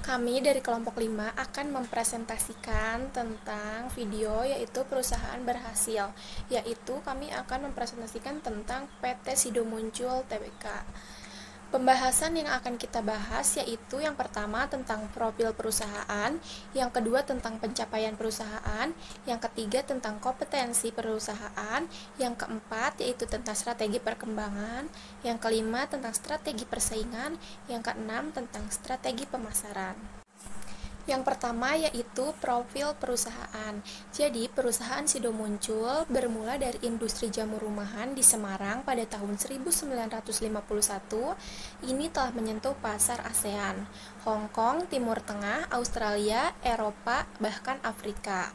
Kami dari kelompok 5 akan mempresentasikan tentang video yaitu perusahaan berhasil. Yaitu kami akan mempresentasikan tentang PT Sido Muncul Tbk. Pembahasan yang akan kita bahas yaitu yang pertama tentang profil perusahaan, yang kedua tentang pencapaian perusahaan, yang ketiga tentang kompetensi perusahaan, yang keempat yaitu tentang strategi perkembangan, yang kelima tentang strategi persaingan, yang keenam tentang strategi pemasaran. Yang pertama yaitu profil perusahaan. Jadi, perusahaan Sido Muncul bermula dari industri jamu rumahan di Semarang pada tahun 1951. Ini telah menyentuh pasar ASEAN, Hong Kong, Timur Tengah, Australia, Eropa, bahkan Afrika.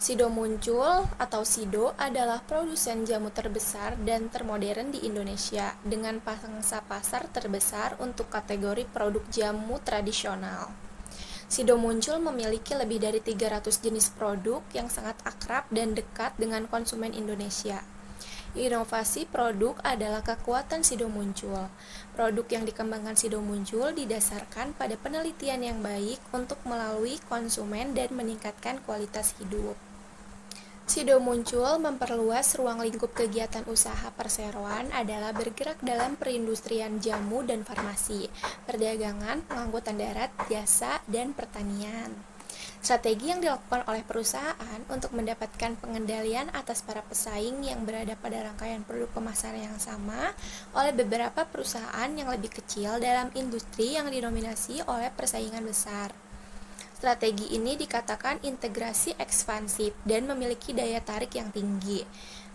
Sido Muncul atau Sido adalah produsen jamu terbesar dan termodern di Indonesia dengan pangsa pasar terbesar untuk kategori produk jamu tradisional. Sido Muncul memiliki lebih dari 300 jenis produk yang sangat akrab dan dekat dengan konsumen Indonesia. Inovasi produk adalah kekuatan Sido Muncul. Produk yang dikembangkan Sido Muncul didasarkan pada penelitian yang baik untuk melalui konsumen dan meningkatkan kualitas hidup. Sido Muncul memperluas ruang lingkup kegiatan usaha perseroan adalah bergerak dalam perindustrian jamu dan farmasi, perdagangan, pengangkutan darat, jasa, dan pertanian. Strategi yang dilakukan oleh perusahaan untuk mendapatkan pengendalian atas para pesaing yang berada pada rangkaian produk pemasaran yang sama oleh beberapa perusahaan yang lebih kecil dalam industri yang didominasi oleh persaingan besar. Strategi ini dikatakan integrasi ekspansif dan memiliki daya tarik yang tinggi,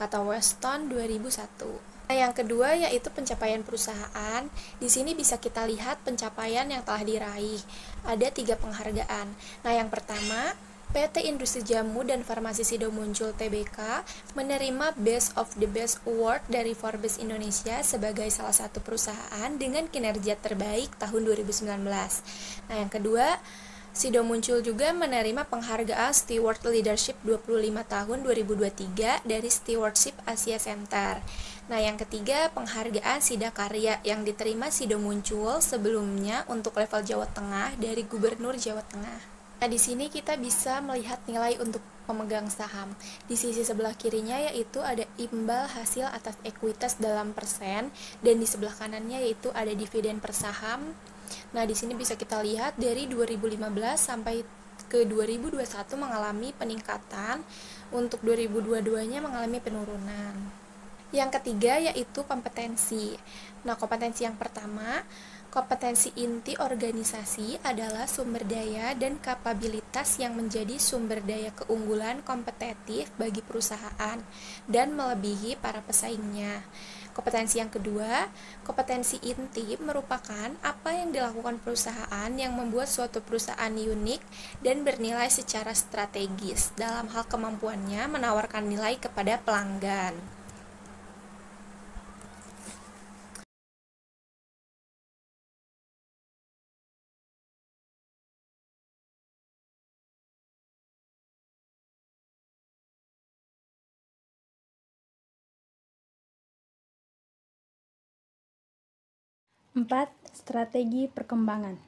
kata Weston 2001. Nah, yang kedua yaitu pencapaian perusahaan. Di sini bisa kita lihat pencapaian yang telah diraih. Ada 3 penghargaan. Nah, yang pertama, PT Industri Jamu dan Farmasi Sido Muncul Tbk menerima Best of the Best Award dari Forbes Indonesia sebagai salah satu perusahaan dengan kinerja terbaik tahun 2019. Nah, yang kedua, Sido Muncul juga menerima penghargaan Steward Leadership 25 tahun 2023 dari Stewardship Asia Center. Nah, yang ketiga, penghargaan Sida Karya yang diterima Sido Muncul sebelumnya untuk level Jawa Tengah dari Gubernur Jawa Tengah. Nah, di sini kita bisa melihat nilai untuk pemegang saham. Di sisi sebelah kirinya yaitu ada imbal hasil atas ekuitas dalam persen, dan di sebelah kanannya yaitu ada dividen per saham. Nah, di sini bisa kita lihat dari 2015 sampai ke 2021 mengalami peningkatan, untuk 2022-nya mengalami penurunan. Yang ketiga yaitu kompetensi. Nah, kompetensi yang pertama, kompetensi inti organisasi adalah sumber daya dan kapabilitas yang menjadi sumber daya keunggulan kompetitif bagi perusahaan dan melebihi para pesaingnya. Kompetensi yang kedua, kompetensi inti merupakan apa yang dilakukan perusahaan yang membuat suatu perusahaan unik dan bernilai secara strategis dalam hal kemampuannya menawarkan nilai kepada pelanggan. Empat, strategi perkembangan.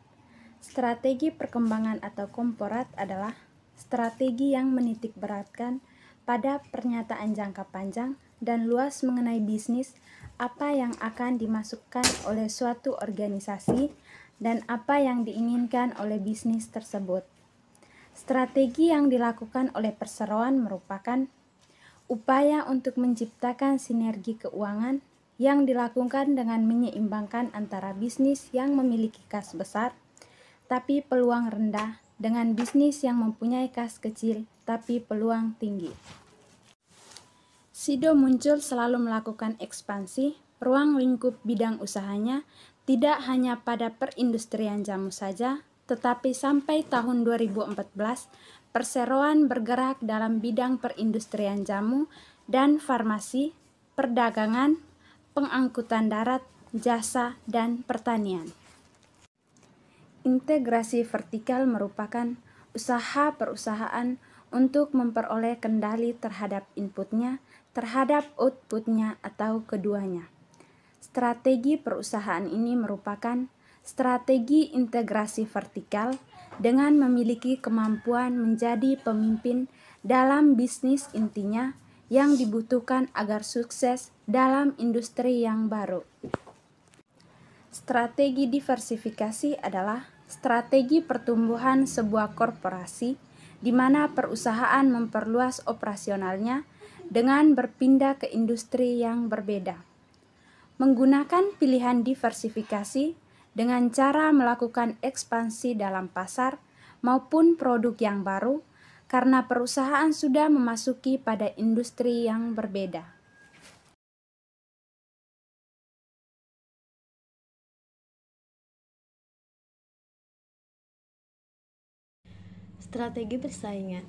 Strategi perkembangan atau korporat adalah strategi yang menitik beratkan pada pernyataan jangka panjang dan luas mengenai bisnis, apa yang akan dimasukkan oleh suatu organisasi, dan apa yang diinginkan oleh bisnis tersebut. Strategi yang dilakukan oleh perseroan merupakan upaya untuk menciptakan sinergi keuangan yang dilakukan dengan menyeimbangkan antara bisnis yang memiliki kas besar tapi peluang rendah dengan bisnis yang mempunyai kas kecil tapi peluang tinggi. Sido Muncul selalu melakukan ekspansi ruang lingkup bidang usahanya tidak hanya pada perindustrian jamu saja, tetapi sampai tahun 2014 perseroan bergerak dalam bidang perindustrian jamu dan farmasi, perdagangan, pengangkutan darat, jasa, dan pertanian. Integrasi vertikal merupakan usaha perusahaan untuk memperoleh kendali terhadap inputnya, terhadap outputnya, atau keduanya. Strategi perusahaan ini merupakan strategi integrasi vertikal dengan memiliki kemampuan menjadi pemimpin dalam bisnis intinya yang dibutuhkan agar sukses dalam industri yang baru. Strategi diversifikasi adalah strategi pertumbuhan sebuah korporasi di mana perusahaan memperluas operasionalnya dengan berpindah ke industri yang berbeda. Menggunakan pilihan diversifikasi dengan cara melakukan ekspansi dalam pasar maupun produk yang baru karena perusahaan sudah memasuki pada industri yang berbeda. Strategi persaingan.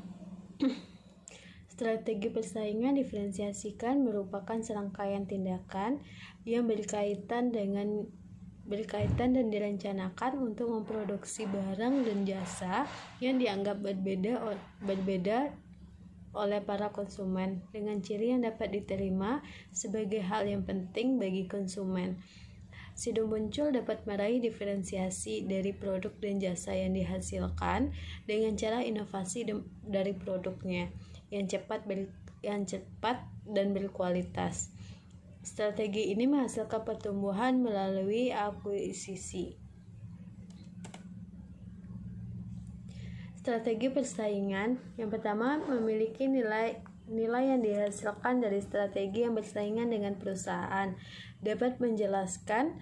Strategi persaingan diferensiasikan merupakan serangkaian tindakan yang berkaitan dan direncanakan untuk memproduksi barang dan jasa yang dianggap berbeda oleh para konsumen dengan ciri yang dapat diterima sebagai hal yang penting bagi konsumen. Sido muncul dapat meraih diferensiasi dari produk dan jasa yang dihasilkan dengan cara inovasi dari produknya yang cepat dan berkualitas. Strategi ini menghasilkan pertumbuhan melalui akuisisi. Strategi persaingan yang pertama memiliki nilai yang dihasilkan dari strategi yang bersaingan dengan perusahaan dapat menjelaskan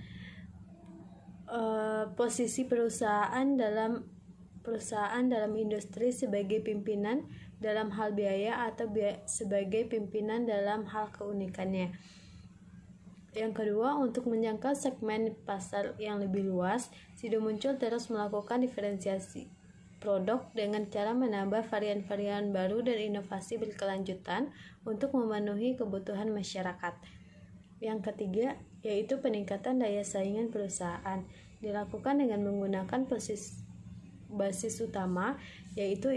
posisi perusahaan dalam industri sebagai pimpinan dalam hal biaya atau sebagai pimpinan dalam hal keunikannya. Yang kedua, untuk menjangkau segmen pasar yang lebih luas, Sido muncul terus melakukan diferensiasi produk dengan cara menambah varian-varian baru dan inovasi berkelanjutan untuk memenuhi kebutuhan masyarakat. Yang ketiga, yaitu peningkatan daya saingan perusahaan, dilakukan dengan menggunakan basis utama, yaitu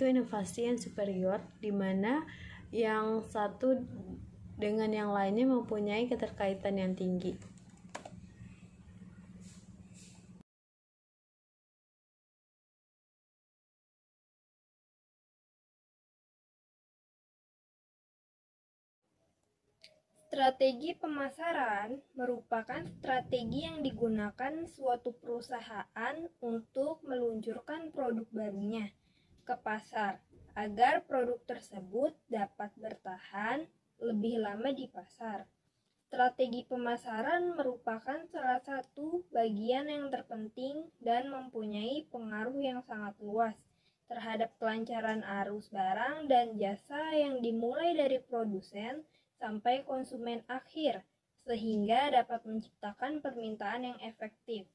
inovasi yang superior, di mana yang satu dengan yang lainnya mempunyai keterkaitan yang tinggi. Strategi pemasaran merupakan strategi yang digunakan suatu perusahaan untuk meluncurkan produk barunya ke pasar agar produk tersebut dapat bertahan lebih lama di pasar. Strategi pemasaran merupakan salah satu bagian yang terpenting dan mempunyai pengaruh yang sangat luas terhadap kelancaran arus barang dan jasa yang dimulai dari produsen sampai konsumen akhir, sehingga dapat menciptakan permintaan yang efektif.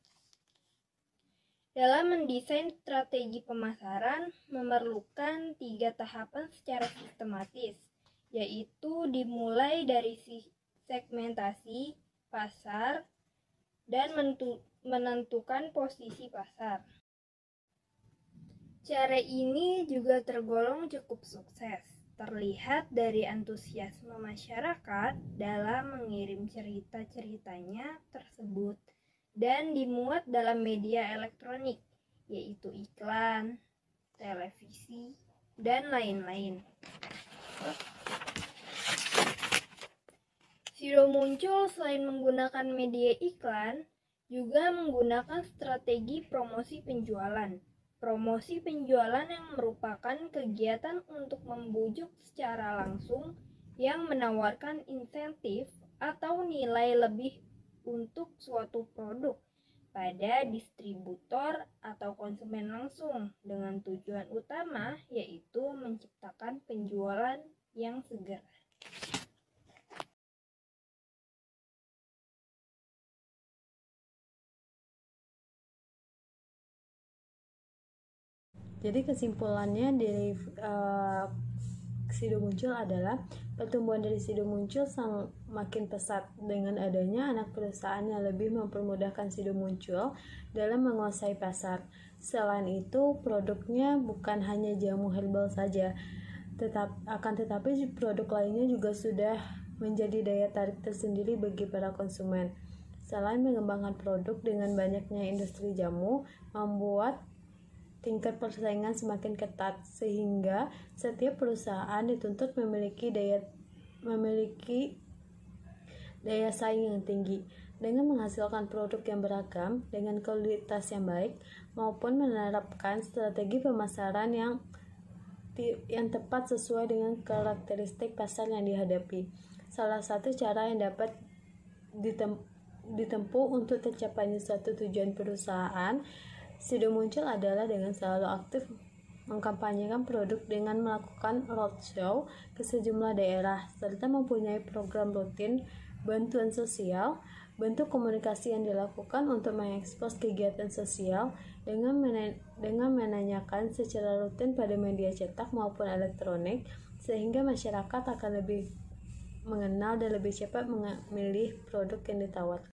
Dalam mendesain strategi pemasaran memerlukan 3 tahapan secara sistematis, yaitu dimulai dari segmentasi pasar dan menentukan posisi pasar. Cara ini juga tergolong cukup sukses, terlihat dari antusiasme masyarakat dalam mengirim cerita-ceritanya tersebut dan dimuat dalam media elektronik, yaitu iklan, televisi, dan lain-lain. Sido muncul selain menggunakan media iklan, juga menggunakan strategi promosi penjualan. Promosi penjualan yang merupakan kegiatan untuk membujuk secara langsung yang menawarkan insentif atau nilai lebih untuk suatu produk pada distributor atau konsumen langsung dengan tujuan utama yaitu menciptakan penjualan yang segera. Jadi kesimpulannya dari Sido muncul adalah pertumbuhan dari Sido muncul makin pesat dengan adanya anak perusahaan yang lebih mempermudahkan Sido muncul dalam menguasai pasar. Selain itu, produknya bukan hanya jamu herbal saja, tetapi produk lainnya juga sudah menjadi daya tarik tersendiri bagi para konsumen. Selain mengembangkan produk dengan banyaknya industri jamu, membuat tingkat persaingan semakin ketat, sehingga setiap perusahaan dituntut memiliki daya saing yang tinggi, dengan menghasilkan produk yang beragam, dengan kualitas yang baik, maupun menerapkan strategi pemasaran yang tepat sesuai dengan karakteristik pasar yang dihadapi. Salah satu cara yang dapat ditempuh untuk tercapainya suatu tujuan perusahaan Sido Muncul adalah dengan selalu aktif mengkampanyekan produk dengan melakukan roadshow ke sejumlah daerah, serta mempunyai program rutin bantuan sosial. Bentuk komunikasi yang dilakukan untuk mengekspos kegiatan sosial dengan menanyakan secara rutin pada media cetak maupun elektronik, sehingga masyarakat akan lebih mengenal dan lebih cepat memilih produk yang ditawarkan.